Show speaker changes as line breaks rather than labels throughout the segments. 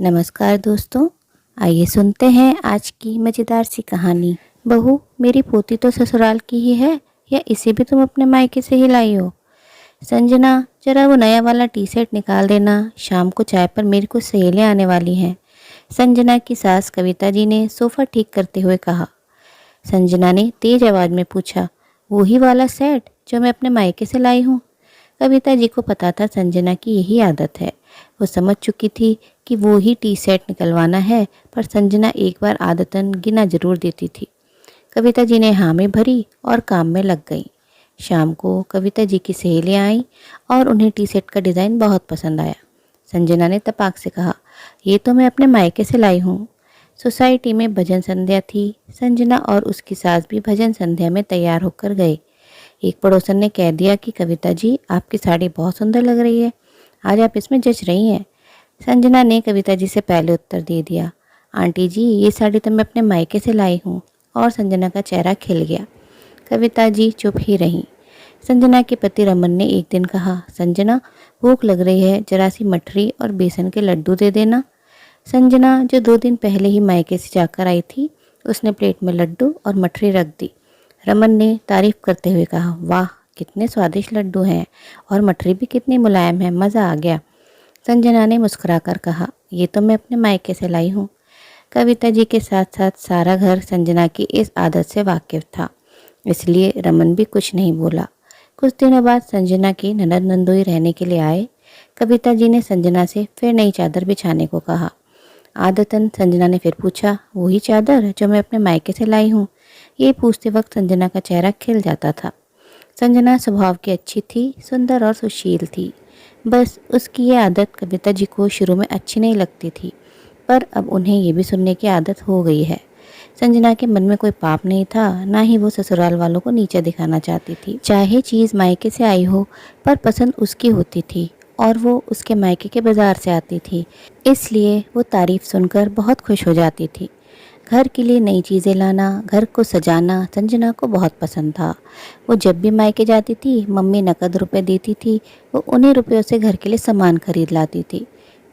नमस्कार दोस्तों, आइए सुनते हैं आज की मज़ेदार सी कहानी। बहू, मेरी पोती तो ससुराल की ही है या इसे भी तुम अपने मायके से ही लाई हो? संजना, जरा वो नया वाला टी शर्ट निकाल देना, शाम को चाय पर मेरी कुछ सहेलियाँ आने वाली हैं। संजना की सास कविता जी ने सोफ़ा ठीक करते हुए कहा। संजना ने तेज आवाज़ में पूछा, वही वाला सेट जो मैं अपने मायके से लाई हूँ? कविता जी को पता था संजना की यही आदत है। वो समझ चुकी थी कि वो ही टी शर्ट निकलवाना है, पर संजना एक बार आदतन गिना जरूर देती थी। कविता जी ने हामी भरी और काम में लग गई। शाम को कविता जी की सहेलियाँ आईं और उन्हें टी शर्ट का डिज़ाइन बहुत पसंद आया। संजना ने तपाक से कहा, ये तो मैं अपने मायके से लाई हूँ। सोसाइटी में भजन संध्या थी। संजना और उसकी सास भी भजन संध्या में तैयार होकर गए। एक पड़ोसन ने कह दिया कि कविता जी, आपकी साड़ी बहुत सुंदर लग रही है, आज आप इसमें जच रही हैं। संजना ने कविता जी से पहले उत्तर दे दिया, आंटी जी, ये साड़ी तो मैं अपने मायके से लाई हूँ। और संजना का चेहरा खिल गया। कविता जी चुप ही रहीं। संजना के पति रमन ने एक दिन कहा, संजना, भूख लग रही है, जरा सी मठरी और बेसन के लड्डू दे देना। संजना, जो 2 दिन पहले ही मायके से जाकर आई थी, उसने प्लेट में लड्डू और मठरी रख दी। रमन ने तारीफ करते हुए कहा, वाह, कितने स्वादिष्ट लड्डू हैं और मठरी भी कितनी मुलायम है, मज़ा आ गया। संजना ने मुस्कुराकर कहा, ये तो मैं अपने मायके से लाई हूँ। कविता जी के साथ साथ सारा घर संजना की इस आदत से वाकिफ था, इसलिए रमन भी कुछ नहीं बोला। कुछ दिनों बाद संजना की ननद नंदोई रहने के लिए आए। कविता जी ने संजना से फिर नई चादर बिछाने को कहा। आदतन संजना ने फिर पूछा, वही चादर जो मैं अपने मायके से लाई हूँ? ये पूछते वक्त संजना का चेहरा खिल जाता था। संजना स्वभाव की अच्छी थी, सुंदर और सुशील थी। बस उसकी ये आदत कविता जी को शुरू में अच्छी नहीं लगती थी, पर अब उन्हें ये भी सुनने की आदत हो गई है। संजना के मन में कोई पाप नहीं था, ना ही वो ससुराल वालों को नीचा दिखाना चाहती थी। चाहे चीज़ मायके से आई हो, पर पसंद उसकी होती थी और वो उसके मायके के बाजार से आती थी, इसलिए वो तारीफ सुनकर बहुत खुश हो जाती थी। घर के लिए नई चीज़ें लाना, घर को सजाना संजना को बहुत पसंद था। वो जब भी मायके जाती थी, मम्मी नकद रुपए देती थी, वो उन्हीं रुपयों से घर के लिए सामान खरीद लाती थी।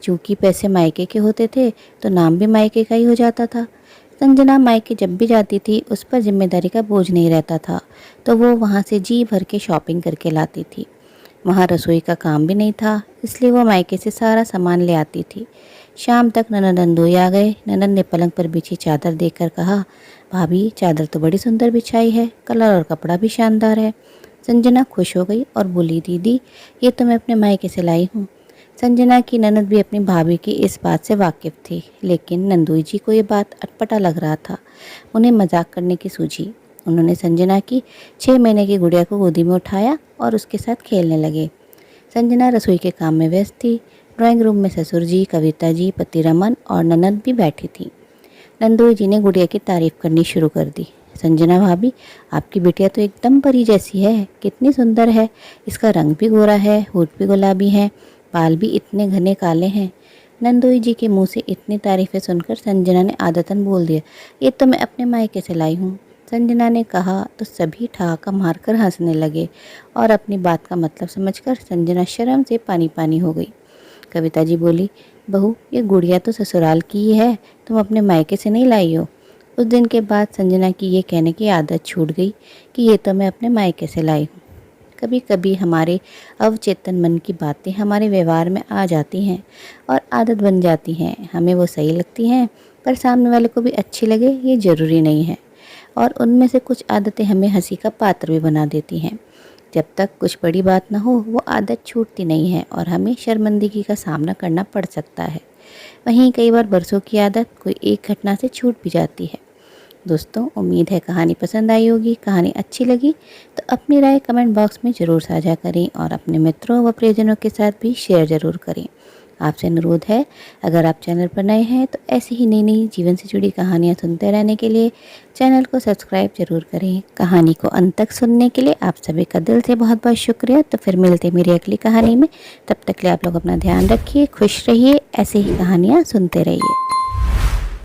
चूँकि पैसे मायके के होते थे, तो नाम भी मायके का ही हो जाता था। संजना मायके जब भी जाती थी, उस पर जिम्मेदारी का बोझ नहीं रहता था, तो वो वहाँ से जी भर के शॉपिंग करके लाती थी। वहाँ रसोई का काम भी नहीं था, इसलिए वो मायके से सारा सामान ले आती थी। शाम तक ननद नंदोई आ गए। ननद ने पलंग पर बिछी चादर देखकर कहा, भाभी, चादर तो बड़ी सुंदर बिछाई है, कलर और कपड़ा भी शानदार है। संजना खुश हो गई और बोली, दीदी, ये तो मैं अपने मायके से लाई हूँ। संजना की ननद भी अपनी भाभी की इस बात से वाकिफ थी, लेकिन नंदोई जी को ये बात अटपटा लग रहा था। उन्हें मजाक करने की सूझी। उन्होंने संजना की 6 महीने की गुड़िया को गोदी में उठाया और उसके साथ खेलने लगे। संजना रसोई के काम में व्यस्त थी। ड्राइंग रूम में ससुर जी, कविता जी, पति रमन और ननद भी बैठी थी। नंदोई जी ने गुड़िया की तारीफ करनी शुरू कर दी। संजना भाभी, आपकी बिटिया तो एकदम परी जैसी है, कितनी सुंदर है। इसका रंग भी गोरा है, होठ भी गुलाबी हैं, बाल भी इतने घने काले हैं। नंदोई जी के मुंह से इतनी तारीफें सुनकर संजना ने आदतन बोल दिया, ये तो मैं अपने मायके से लाई हूँ। संजना ने कहा तो सभी ठहाका मारकर हंसने लगे और अपनी बात का मतलब समझकर संजना शर्म से पानी पानी हो गई। कविता जी बोली, बहू, ये गुड़िया तो ससुराल की ही है, तुम अपने मायके से नहीं लाई हो। उस दिन के बाद संजना की ये कहने की आदत छूट गई कि ये तो मैं अपने मायके से लाई हूँ। कभी कभी हमारे अवचेतन मन की बातें हमारे व्यवहार में आ जाती हैं और आदत बन जाती हैं। हमें वो सही लगती हैं, पर सामने वाले को भी अच्छी लगे ये ज़रूरी नहीं है। और उनमें से कुछ आदतें हमें हंसी का पात्र भी बना देती हैं। जब तक कुछ बड़ी बात ना हो, वो आदत छूटती नहीं है और हमें शर्मिंदगी का सामना करना पड़ सकता है। वहीं कई बार बरसों की आदत कोई एक घटना से छूट भी जाती है। दोस्तों, उम्मीद है कहानी पसंद आई होगी। कहानी अच्छी लगी तो अपनी राय कमेंट बॉक्स में ज़रूर साझा करें और अपने मित्रों व प्रियजनों के साथ भी शेयर ज़रूर करें। आपसे अनुरोध है, अगर आप चैनल पर नए हैं तो ऐसी ही नई नई जीवन से जुड़ी कहानियाँ सुनते रहने के लिए चैनल को सब्सक्राइब जरूर करें। कहानी को अंत तक सुनने के लिए आप सभी का दिल से बहुत बहुत शुक्रिया। तो फिर मिलते मेरी अगली कहानी में। तब तक के लिए आप लोग अपना ध्यान रखिए, खुश रहिए, ऐसे ही कहानियाँ सुनते रहिए।